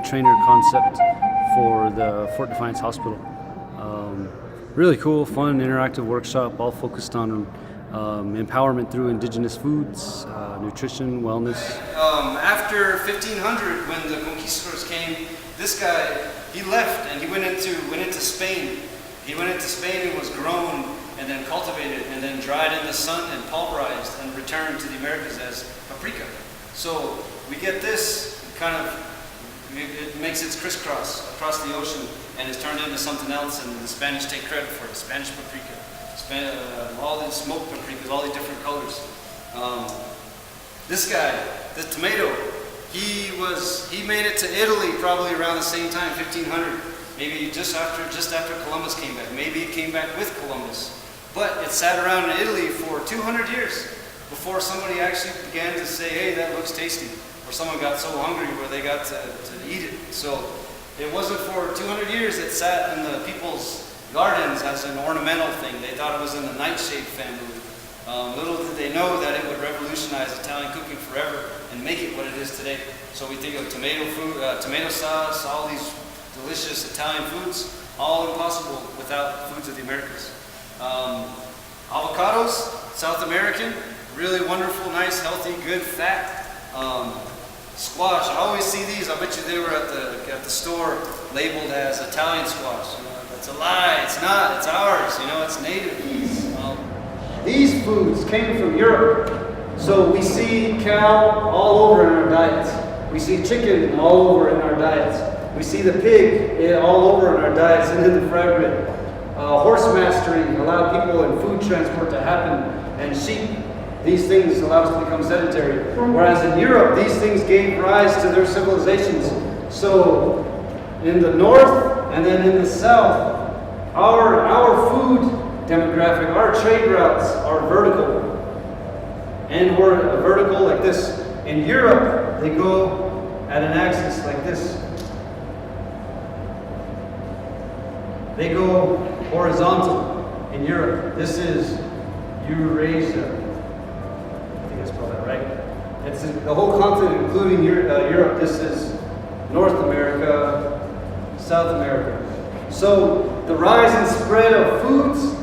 trainer concept for the Fort Defiance Hospital. Really cool, fun, interactive workshop, all focused on empowerment through indigenous foods, nutrition, wellness. After 1500, when the conquistadors came, this guy, he left and he went into Spain. He went into Spain and was grown and then cultivated and then dried in the sun and pulverized and returned to the Americas as paprika. So we get this it makes its crisscross across the ocean and is turned into something else, and the Spanish take credit for it. Spanish paprika, all these smoked paprikas, all these different colors. This guy, the tomato, he made it to Italy probably around the same time, 1500, maybe just after Columbus came back. Maybe it came back with Columbus, but it sat around in Italy for 200 years before somebody actually began to say, hey, that looks tasty, or someone got so hungry where they got to eat it. So it wasn't for 200 years it sat in the people's gardens as an ornamental thing. They thought it was in the nightshade family. Little did they know that it would revolutionize Italian cooking forever and make it what it is today. So we think of tomato sauce, all these delicious Italian foods, all impossible without foods of the Americas. Avocados, South American, really wonderful, nice, healthy, good, fat. Squash, I always see these. I bet you they were at the store labeled as Italian squash. That's a lie. It's not. It's ours. It's native. These foods came from Europe. So we see cow all over in our diets. We see chicken all over in our diets. We see the pig all over in our diets and in the fried bread. Horse mastery allowed people in food transport to happen, and sheep. These things allowed us to become sedentary. Whereas in Europe, these things gave rise to their civilizations. So in the north and then in the south, our food demographic, our trade routes are vertical. And we're vertical like this. In Europe, they go at an axis like this. They go horizontal in Europe. This is Eurasia. Right? It's the whole continent, including Europe. This is North America, South America. So the rise and spread of foods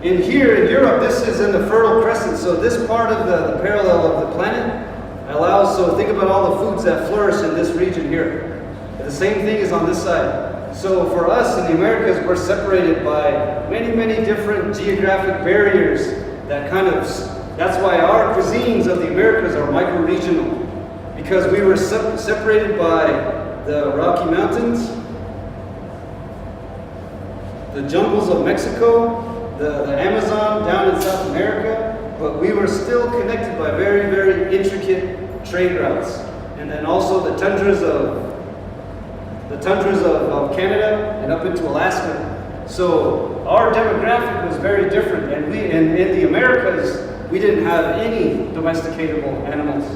in Europe, this is in the Fertile Crescent. So this part of the parallel of the planet allows, so think about all the foods that flourish in this region here. The same thing is on this side. So for us in the Americas, we're separated by many, many different geographic barriers that that's why our cuisines of the Americas are micro-regional, because we were separated by the Rocky Mountains, the jungles of Mexico, the Amazon down in South America, but we were still connected by very, very intricate trade routes. And then also the tundras of Canada and up into Alaska. So our demographic was very different, and in the Americas, we didn't have any domesticatable animals.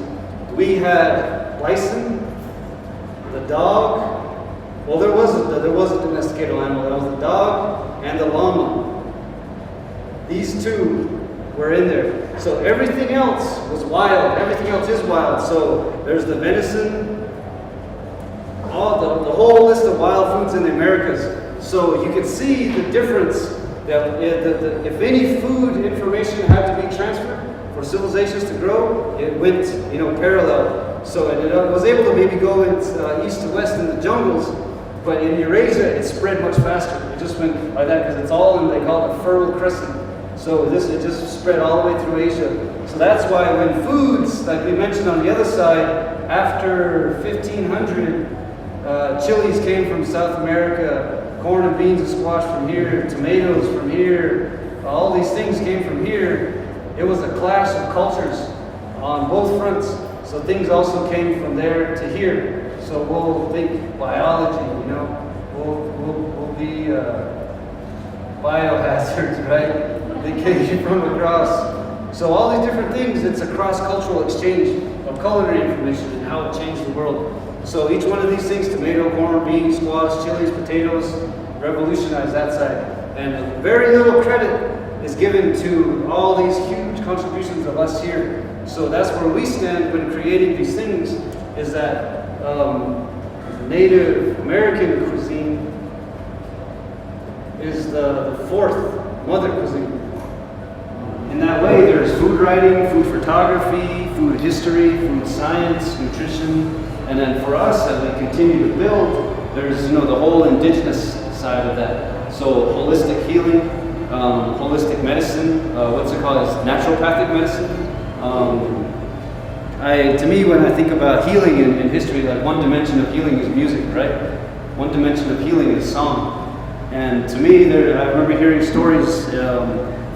We had bison, the dog. Well, there was a domesticatable animal. That was the dog and the llama. These two were in there. So everything else was wild. Everything else is wild. So there's the venison, the whole list of wild foods in the Americas. So you can see the difference. That if any food information had to be transferred for civilizations to grow, it went, parallel. So it was able to maybe go east to west in the jungles, but in Eurasia it spread much faster. It just went like that because it's all they call it a Fertile Crescent. So it just spread all the way through Asia. So that's why when foods, like we mentioned on the other side, after 1500, chilies came from South America. Corn and beans and squash from here, tomatoes from here, all these things came from here. It was a clash of cultures on both fronts. So things also came from there to here. So we'll think biology, we'll be biohazards, right? They came from across. So all these different things, it's a cross-cultural exchange of culinary information and how it changed the world. So each one of these things, tomato, corn, beans, squash, chilies, potatoes, revolutionized that side. And very little credit is given to all these huge contributions of us here. So that's where we stand when creating these things, is that Native American cuisine is the fourth mother cuisine. In that way, there's food writing, food photography, food history, food science, nutrition, and then for us, as we continue to build, there's the whole indigenous side of that. So holistic healing, holistic medicine, what's it called? It's naturopathic medicine. To me, when I think about healing in history, like one dimension of healing is music, right? One dimension of healing is song. And to me, I remember hearing stories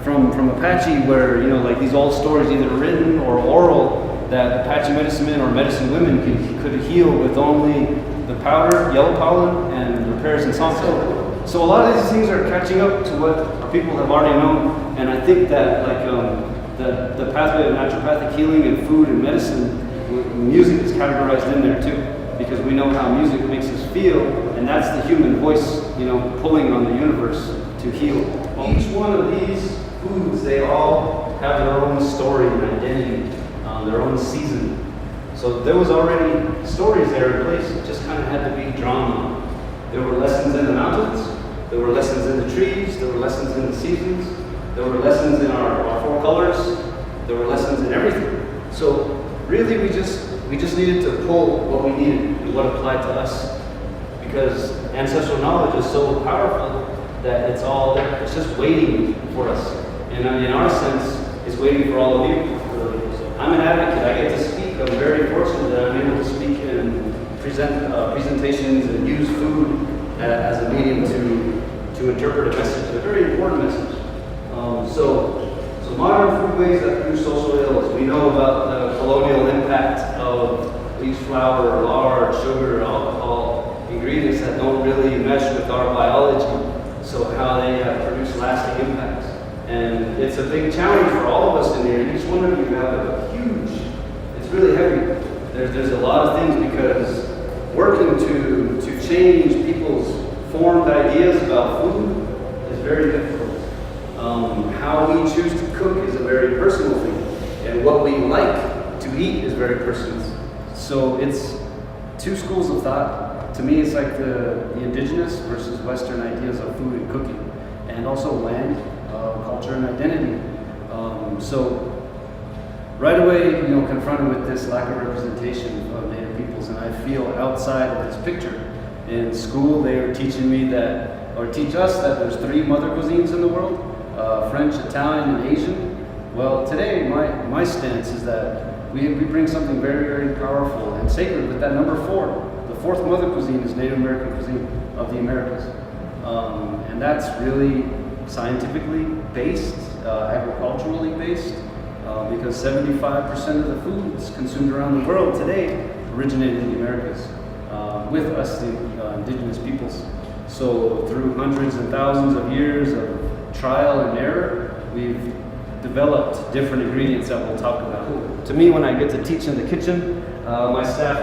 from Apache where, like these old stories, either written or oral, that Apache medicine men or medicine women could heal with only the powder, yellow pollen, and repairs and song. So a lot of these things are catching up to what people have already known, and I think that the pathway of naturopathic healing and food and medicine, music is categorized in there too, because we know how music makes us feel, and that's the human voice, pulling on the universe to heal. Each one of these foods, they all have their own story and identity, their own season. So there was already stories there in place. It just kind of had to be drawn on. There were lessons in the mountains. There were lessons in the trees. There were lessons in the seasons. There were lessons in our four colors. There were lessons in everything. So really, we just needed to pull what we needed and what applied to us, because ancestral knowledge is so powerful that it's just waiting for us. And in our sense, it's waiting for all of you. I'm an advocate. I get to speak. I'm very fortunate that I'm able to speak and present presentations and use food as a medium to interpret a message, a very important message. So modern foodways that produce social ills. We know about the colonial impact of bleached flour, lard, sugar, alcohol, ingredients that don't really mesh with our biology. So how they have produced lasting impacts. And it's a big challenge for all of us in here. Each one of you have a huge, it's really heavy. There's a lot of things, because working to change people's formed ideas about food is very difficult. How we choose to cook is a very personal thing. And what we like to eat is very personal. So it's two schools of thought. To me, it's like the indigenous versus Western ideas of food and cooking, and also land, culture, and identity. So right away, confronted with this lack of representation of Native peoples, and I feel outside of this picture. In school, they were teaching me teach us that there's three mother cuisines in the world: French, Italian, and Asian. Well, today, my stance is that we bring something very, very powerful and sacred with that number 4. The fourth mother cuisine is Native American cuisine of the Americas. And that's really scientifically based, agriculturally based, because 75% of the foods consumed around the world today originated in the Americas, with us, the indigenous peoples. So through hundreds and thousands of years of trial and error, we've developed different ingredients that we'll talk about. To me, when I get to teach in the kitchen, my staff,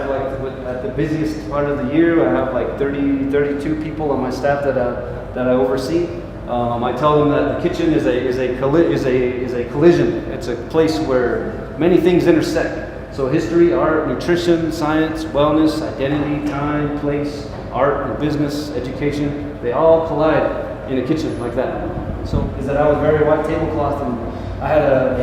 at the busiest part of the year, I have 32 people on my staff that I oversee. I tell them that the kitchen is a collision. It's a place where many things intersect. So history, art, nutrition, science, wellness, identity, time, place, art, and business, education, they all collide in a kitchen like that. So is that I was very white tablecloth, and I had a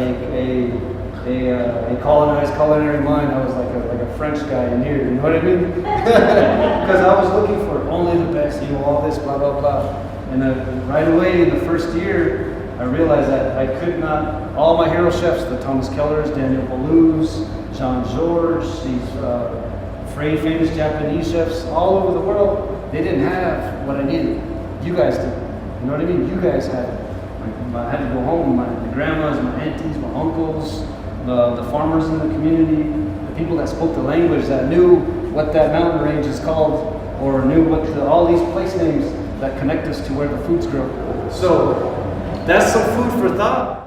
colonized culinary mind. I was like a French guy in here, you know what I mean? Because I was looking for only the best, all this, blah, blah, blah. And right away in the first year, I realized that I could not, all my hero chefs, the Thomas Kellers, Daniel Boulous, Jean-Georges, these very famous Japanese chefs all over the world, they didn't have what I needed. You guys did. You know what I mean? You guys had it. I had to go home, my grandmas, my aunties, my uncles, the farmers in the community, the people that spoke the language, that knew what that mountain range is called, or knew what all these place names that connect us to where the foods grow. So that's some food for thought.